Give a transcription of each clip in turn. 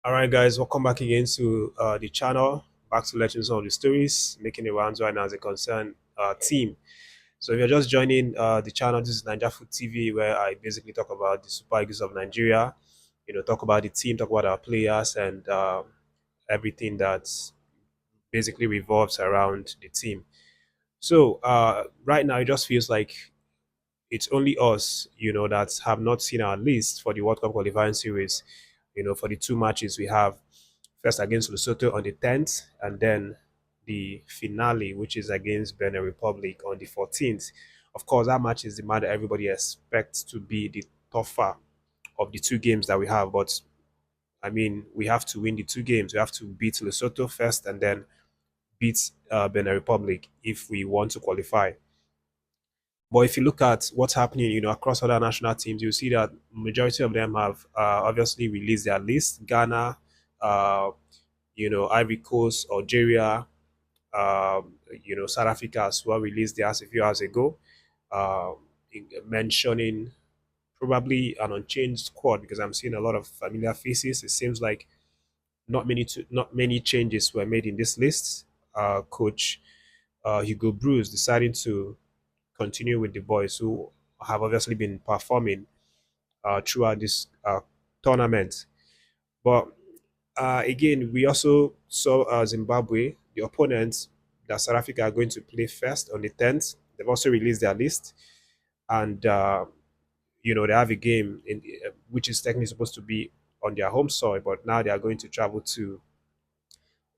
All right, guys, welcome back again to the channel. Back to letting some of the stories making the rounds right now as a concerned team. So if you're just joining the channel, this is Naijafoottv, where I basically talk about the Super Eagles of Nigeria. Talk about the team, talk about our players, and everything that basically revolves around the team. So right now, it just feels like it's only us, that have not seen our list for the World Cup qualifying series. For the two matches we have, first against Lesotho on the 10th, and then the finale, which is against Benin Republic on the 14th. Of course, that match is the match that everybody expects to be the tougher of the two games that we have. But I mean, we have to win the two games. We have to beat Lesotho first, and then beat Benin Republic if we want to qualify. But if you look at what's happening, across other national teams, you see that majority of them have obviously released their list. Ghana, uh, Ivory Coast, Algeria, South Africa as well released theirs a few hours ago, uh, mentioning probably an unchanged squad because I'm seeing a lot of familiar faces. It seems like not many changes were made in this list. Coach Hugo Broos deciding to continue with the boys who have obviously been performing throughout this tournament. But again, we also saw Zimbabwe, the opponents that South Africa are going to play first on the 10th. They've also released their list, and they have a game which is technically supposed to be on their home soil, but now they are going to travel to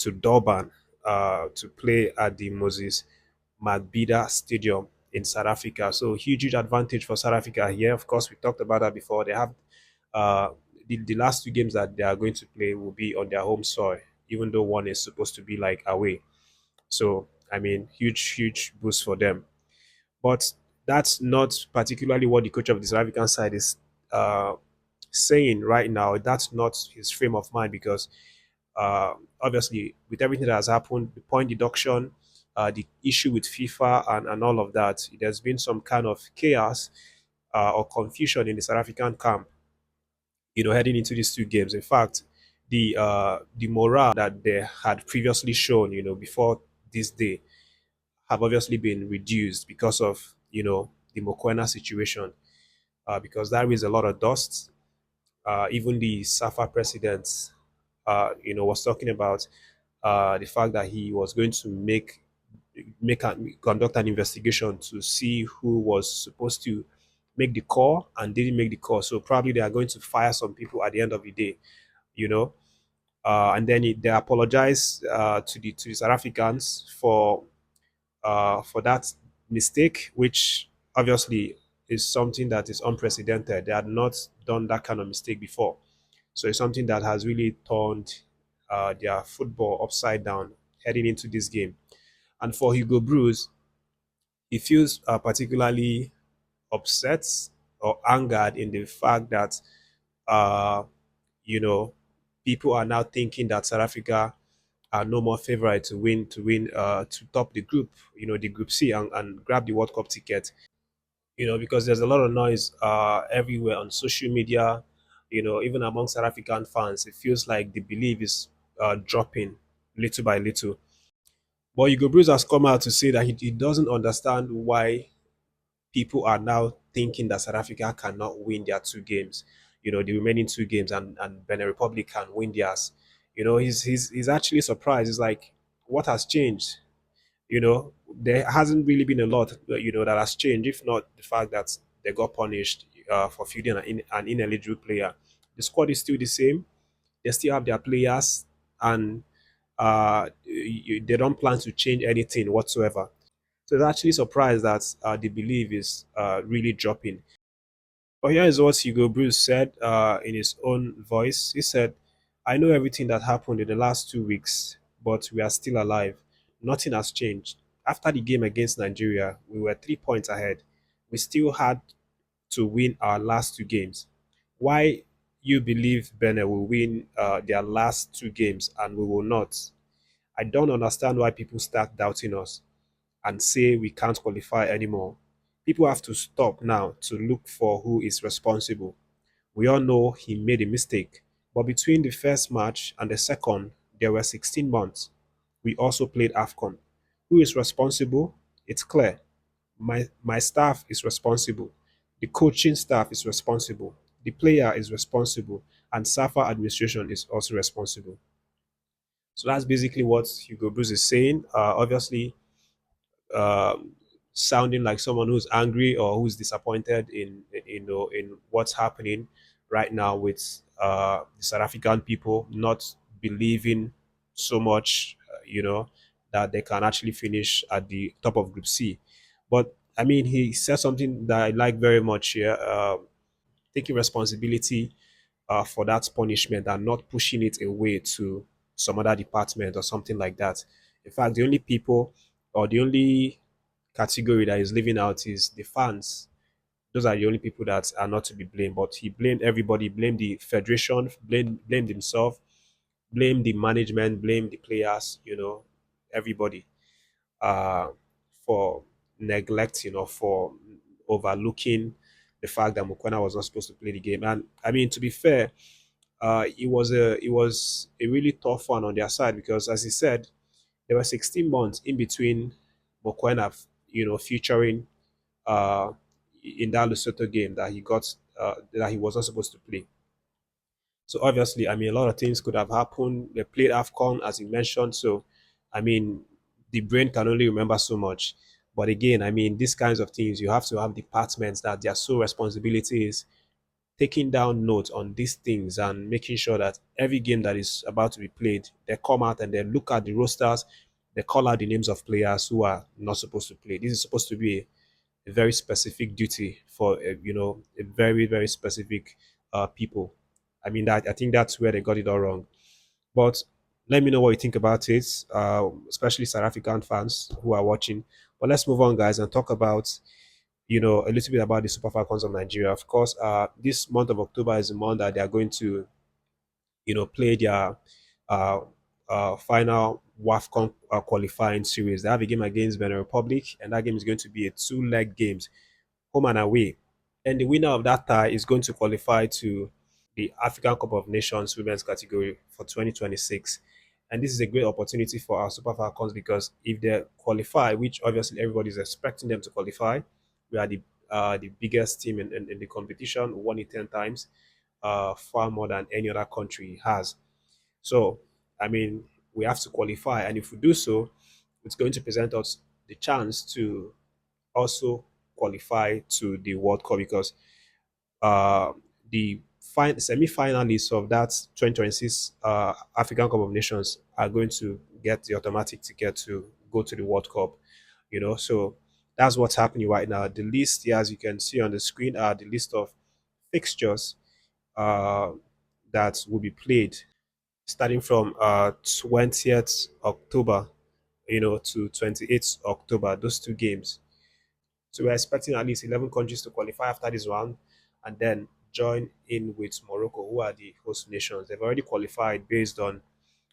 Durban to play at the Moses Mabhida Stadium in South Africa. So huge advantage for South Africa here. Of course, we talked about that before. They have uh, the last two games that they are going to play will be on their home soil, even though one is supposed to be like away. So I mean, huge boost for them. But that's not particularly what the coach of the South African side is uh, saying right now. That's not his frame of mind because obviously with everything that has happened, the point deduction, the issue with FIFA and all of that, there's been some kind of chaos or confusion in the South African camp, heading into these two games. In fact, the morale that they had previously shown, before this day, have obviously been reduced because of the Mokoena situation, because that raised a lot of dust. Even the SAFA president, was talking about the fact that he was going to conduct an investigation to see who was supposed to make the call and didn't make the call. So probably they are going to fire some people at the end of the day, you know. And then they apologize to the South Africans for that mistake, which obviously is something that is unprecedented. They had not done that kind of mistake before. So it's something that has really turned their football upside down heading into this game. And for Hugo Broos, he feels particularly upset or angered in the fact that, uh, you know, people are now thinking that South Africa are no more favorite to top the group, the Group C and grab the World Cup ticket. Because there's a lot of noise everywhere on social media, even among South African fans. It feels like the belief is dropping little by little. But Hugo Bruce has come out to say that he doesn't understand why people are now thinking that South Africa cannot win their two games, the remaining two games, and Benin Republic can win theirs. He's actually surprised. He's like, what has changed? There hasn't really been a lot, that has changed, if not the fact that they got punished for fielding an ineligible player. The squad is still the same. They still have their players, and they don't plan to change anything whatsoever. So it's actually surprised that the belief is really dropping. But here is what Hugo Bruce said in his own voice. He said, I know everything that happened in the last 2 weeks, but we are still alive. Nothing has changed. After the game against Nigeria, we were 3 points ahead. We still had to win our last two games. Why you believe Benin will win their last two games and we will not? I don't understand why people start doubting us and say we can't qualify anymore. People have to stop now to look for who is responsible. We all know he made a mistake, But between the first match and the second, there were 16 months. We also played AFCON. Who is responsible? It's clear. My staff is responsible. The coaching staff is responsible. The player is responsible. And SAFA administration is also responsible. So that's basically what Hugo Broos is saying. Obviously, um, sounding like someone who's angry or who's disappointed in what's happening right now with the South African people not believing so much, that they can actually finish at the top of Group C. But I mean, he said something that I like very much here. Taking responsibility for that punishment and not pushing it away to some other department or something like that. In fact, the only people or the only category that is living out is the fans. Those are the only people that are not to be blamed. But he blamed everybody, blamed the federation, blamed himself, blamed the management, blamed the players, everybody uh, for neglecting or for overlooking the fact that Mukwena was not supposed to play the game. And I mean, to be fair, it was a really tough one on their side because, as he said, there were 16 months in between Mokoena, featuring uh, in that Lesotho game that he was not supposed to play. So obviously, I mean, a lot of things could have happened. They played AFCON, as you mentioned. So, I mean, the brain can only remember so much. But again, I mean, these kinds of things, you have to have departments that their sole responsibility is taking down notes on these things and making sure that every game that is about to be played, they come out and they look at the rosters, they call out the names of players who are not supposed to play. This is supposed to be a very specific duty for a very very specific people. I mean that I think that's where they got it all wrong. But let me know what you think about it, especially South African fans who are watching. But let's move on, guys, and talk about a little bit about the Super Falcons of Nigeria. Of course, this month of October is the month that they are going to, play their uh, final WAFCON qualifying series. They have a game against Benin Republic, and that game is going to be a two-leg game, home and away. And the winner of that tie is going to qualify to the African Cup of Nations women's category for 2026. And this is a great opportunity for our Super Falcons because if they qualify, which obviously everybody is expecting them to qualify, we are the biggest team in the competition, won it 10 times, far more than any other country has. So, I mean, we have to qualify. And if we do so, it's going to present us the chance to also qualify to the World Cup because uh, the semi-finalists of that 2026 African Cup of Nations are going to get the automatic ticket to go to the World Cup. So that's what's happening right now. The list here, as you can see on the screen, are the list of fixtures uh, that will be played starting from 20th October, to 28th October. Those two games. So we're expecting at least 11 countries to qualify after this round and then join in with Morocco, who are the host nations. They've already qualified based on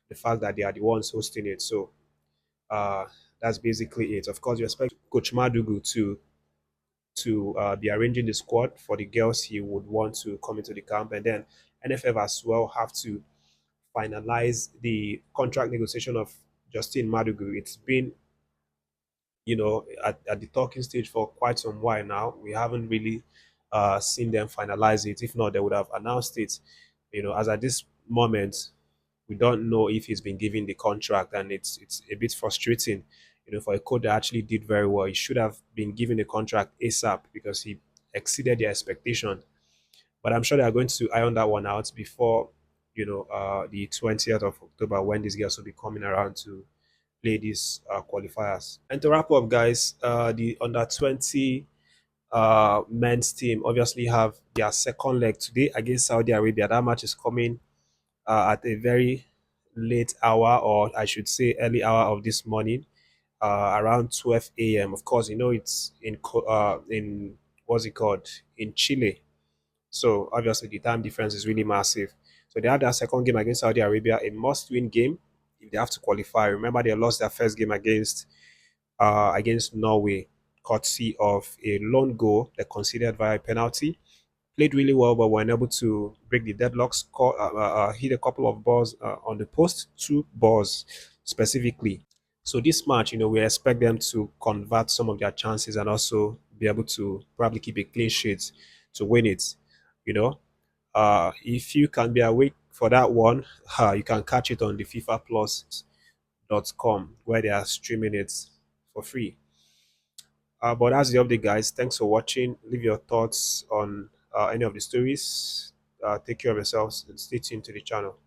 the fact that they are the ones hosting it. So uh, that's basically it. Of course, we expect Coach Madugu to be arranging the squad for the girls he would want to come into the camp. And then NFF as well have to finalize the contract negotiation of Justin Madugu. It's been at the talking stage for quite some while now. We haven't really seen them finalize it. If not, they would have announced it. As at this moment, we don't know if he's been given the contract, and it's a bit frustrating. For a coach that actually did very well, he should have been given the contract ASAP because he exceeded their expectation. But I'm sure they are going to iron that one out before the 20th of October when these girls will be coming around to play these qualifiers. And to wrap up, guys, the under 20 men's team obviously have their second leg today against Saudi Arabia. That match is coming at a very late hour, or I should say early hour of this morning, around 12 a.m. Of course, it's in what's it called, in Chile. So obviously the time difference is really massive. So they had their second game against Saudi Arabia, a must-win game if they have to qualify. Remember, they lost their first game against Norway, courtesy of a lone goal they conceded via penalty. played really well, but were unable to break the deadlock. Hit a couple of balls on the post, two balls specifically. So this match, we expect them to convert some of their chances and also be able to probably keep a clean sheet to win it. You know, if you can be awake for that one, you can catch it on the FIFAplus.com where they are streaming it for free. But that's the update, guys. Thanks for watching. Leave your thoughts on any of the stories. Take care of yourselves and stay tuned to the channel.